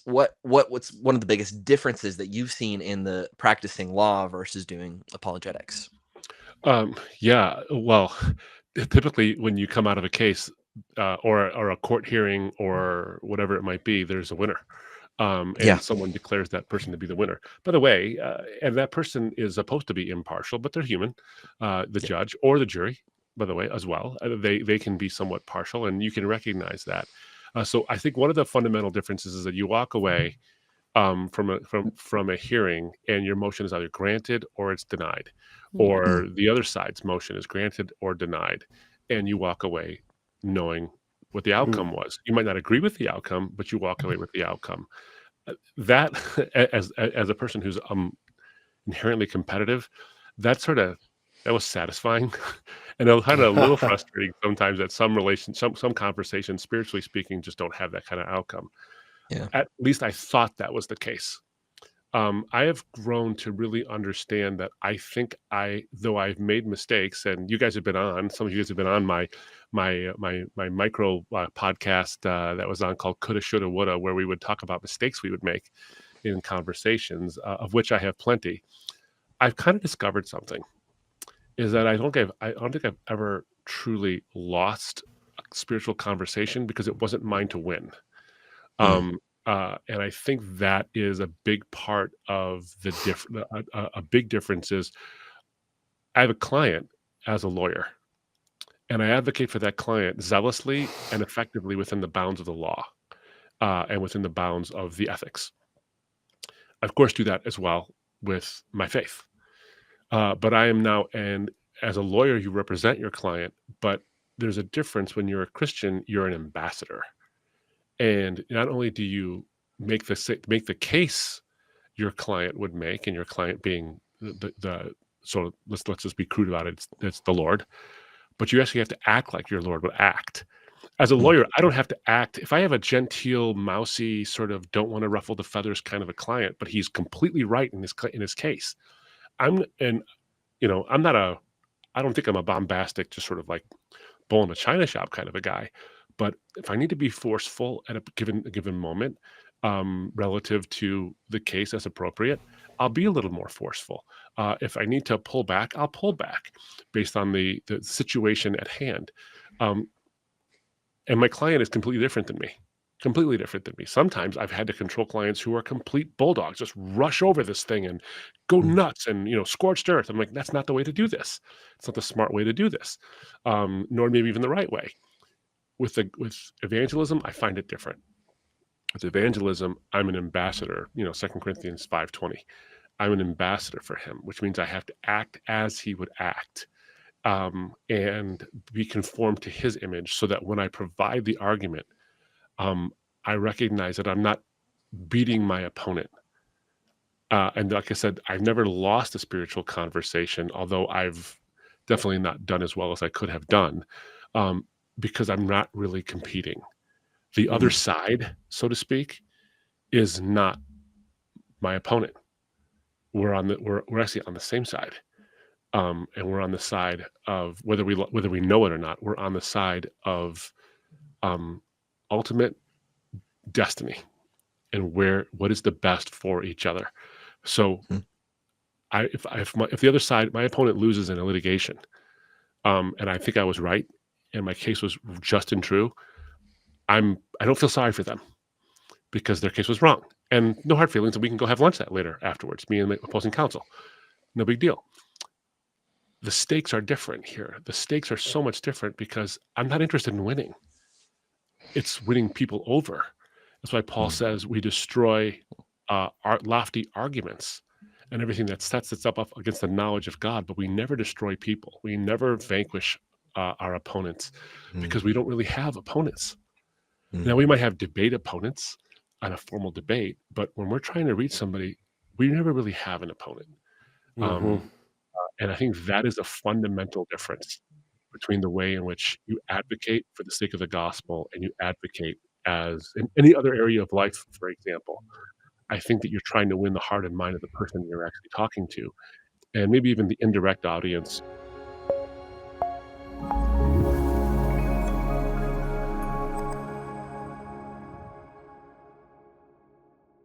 what's one of the biggest differences that you've seen in the practicing law versus doing apologetics? Yeah, well, typically when you come out of a case, or a court hearing or whatever it might be, there's a winner. Yeah. And someone declares that person to be the winner. By the way, and that person is supposed to be impartial, but they're human. The Yeah. judge or the jury, by the way, as well, they can be somewhat partial, and you can recognize that. So I think one of the fundamental differences is that you walk away from a hearing, and your motion is either granted or it's denied, Mm, or the other side's motion is granted or denied, and you walk away knowing what the outcome was. You might not agree with the outcome, but you walk away with the outcome. That as a person who's inherently competitive, that sort of that was satisfying, and it was kind of a little frustrating sometimes that some conversations, spiritually speaking, just don't have that kind of outcome. yeah. At least I thought that was the case. I have grown to really understand that I think though I've made mistakes, and you guys have been on, some of you guys have been on my micro podcast that was on called Coulda, Shoulda, Woulda, where we would talk about mistakes we would make in conversations, of which I have plenty. I've kind of discovered something is that I don't think I've ever truly lost a spiritual conversation because it wasn't mine to win. Mm, And I think that is a big part of a big difference is I have a client as a lawyer, and I advocate for that client zealously and effectively within the bounds of the law, and within the bounds of the ethics. I, of course, do that as well with my faith. But I am now, and as a lawyer, you represent your client, but there's a difference when you're a Christian, you're an ambassador. And not only do you make the case your client would make, and your client being the so let's just be crude about it, it's the Lord, but you actually have to act like your Lord would act. As a mm, lawyer, I don't have to act if I have a genteel, mousy, sort of don't wanna ruffle the feathers kind of a client, but he's completely right in his case. I'm and, I'm not a I don't think I'm a bombastic, just sort of like bull in a china shop kind of a guy. But if I need to be forceful at a given moment, relative to the case as appropriate, I'll be a little more forceful. If I need to pull back, I'll pull back based on the situation at hand. Um, and my client is completely different than me. Completely different than me. Sometimes I've had to control clients who are complete bulldogs, just rush over this thing and go mm, nuts and scorched earth. I'm like, that's not the way to do this. It's not the smart way to do this, nor maybe even the right way. With evangelism, I find it different. With evangelism, I'm an ambassador. 2 Corinthians 5:20. I'm an ambassador for him, which means I have to act as he would act, and be conformed to his image, so that when I provide the argument, um, I recognize that I'm not beating my opponent. And like I said, I've never lost a spiritual conversation, although I've definitely not done as well as I could have done, um, because I'm not really competing. The other mm, side, so to speak, is not my opponent. We're actually on the same side, and we're on the side of whether we know it or not. We're on the side of um, ultimate destiny and what is the best for each other. So mm, if the other side, my opponent loses in a litigation, and I think I was right, and my case was just and true, I don't feel sorry for them because their case was wrong, and no hard feelings, and we can go have lunch that later afterwards. Me and the opposing counsel, no big deal. The stakes are different here. The stakes are so much different because I'm not interested in winning. It's winning people over. That's why Paul mm, says we destroy lofty arguments and everything that sets us up against the knowledge of God, but we never destroy people. We never vanquish our opponents mm, because we don't really have opponents. Now, mm, we might have debate opponents on a formal debate, but when we're trying to reach somebody, we never really have an opponent. Mhm. Um, and I think that is a fundamental difference between the way in which you advocate for the sake of the gospel and you advocate as in any other area of life, for example. I think that you're trying to win the heart and mind of the person you're actually talking to, and maybe even the indirect audience